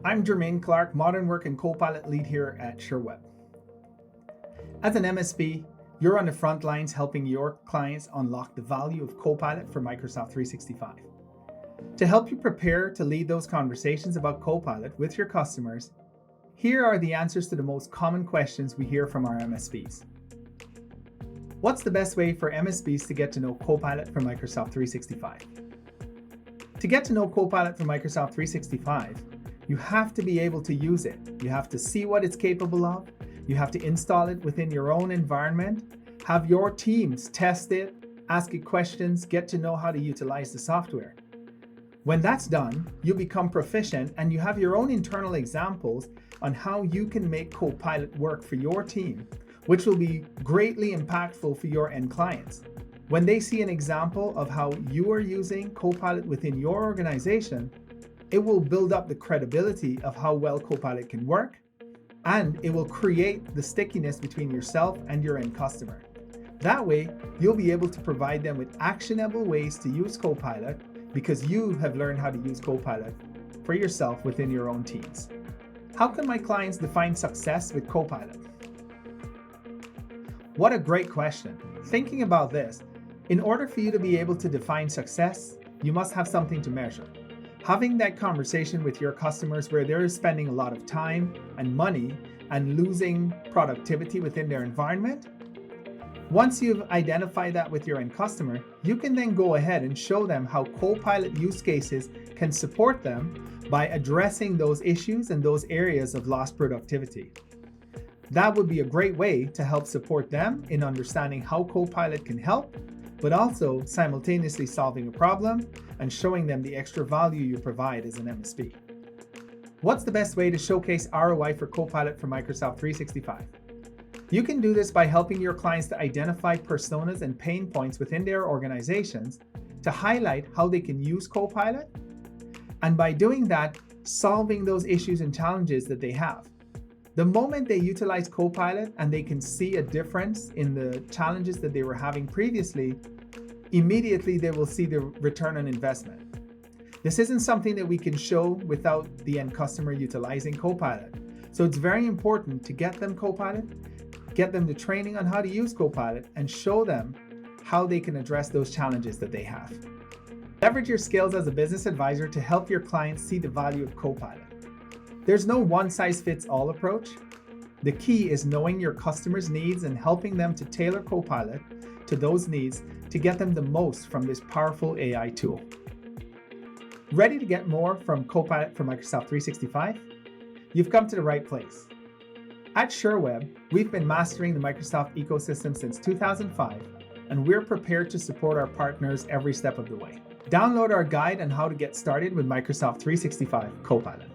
I'm Jermaine Clark, Modern Work and Copilot Lead here at Sherweb. As an MSP, you're on the front lines helping your clients unlock the value of Copilot for Microsoft 365. To help you prepare to lead those conversations about Copilot with your customers, here are the answers to the most common questions we hear from our MSPs. What's the best way for MSPs to get to know Copilot for Microsoft 365? To get to know Copilot for Microsoft 365, you have to be able to use it. You have to see what it's capable of. You have to install it within your own environment, have your teams test it, ask it questions, get to know how to utilize the software. When that's done, you become proficient and you have your own internal examples on how you can make Copilot work for your team, which will be greatly impactful for your end clients. When they see an example of how you are using Copilot within your organization, it will build up the credibility of how well Copilot can work, and it will create the stickiness between yourself and your end customer. That way, you'll be able to provide them with actionable ways to use Copilot because you have learned how to use Copilot for yourself within your own teams. How can my clients define success with Copilot? What a great question. Thinking about this, in order for you to be able to define success, you must have something to measure. Having that conversation with your customers where they're spending a lot of time and money and losing productivity within their environment. Once you've identified that with your end customer, you can then go ahead and show them how Copilot use cases can support them by addressing those issues and those areas of lost productivity. That would be a great way to help support them in understanding how Copilot can help, but also simultaneously solving a problem and showing them the extra value you provide as an MSP. What's the best way to showcase ROI for Copilot for Microsoft 365? You can do this by helping your clients to identify personas and pain points within their organizations to highlight how they can use Copilot, and by doing that, solving those issues and challenges that they have. The moment they utilize Copilot and they can see a difference in the challenges that they were having previously, immediately they will see the return on investment. This isn't something that we can show without the end customer utilizing Copilot. So it's very important to get them Copilot, get them the training on how to use Copilot, and show them how they can address those challenges that they have. Leverage your skills as a business advisor to help your clients see the value of Copilot. There's no one-size-fits-all approach. The key is knowing your customers' needs and helping them to tailor Copilot to those needs to get them the most from this powerful AI tool. Ready to get more from Copilot for Microsoft 365? You've come to the right place. At Sherweb, we've been mastering the Microsoft ecosystem since 2005, and we're prepared to support our partners every step of the way. Download our guide on how to get started with Microsoft 365 Copilot.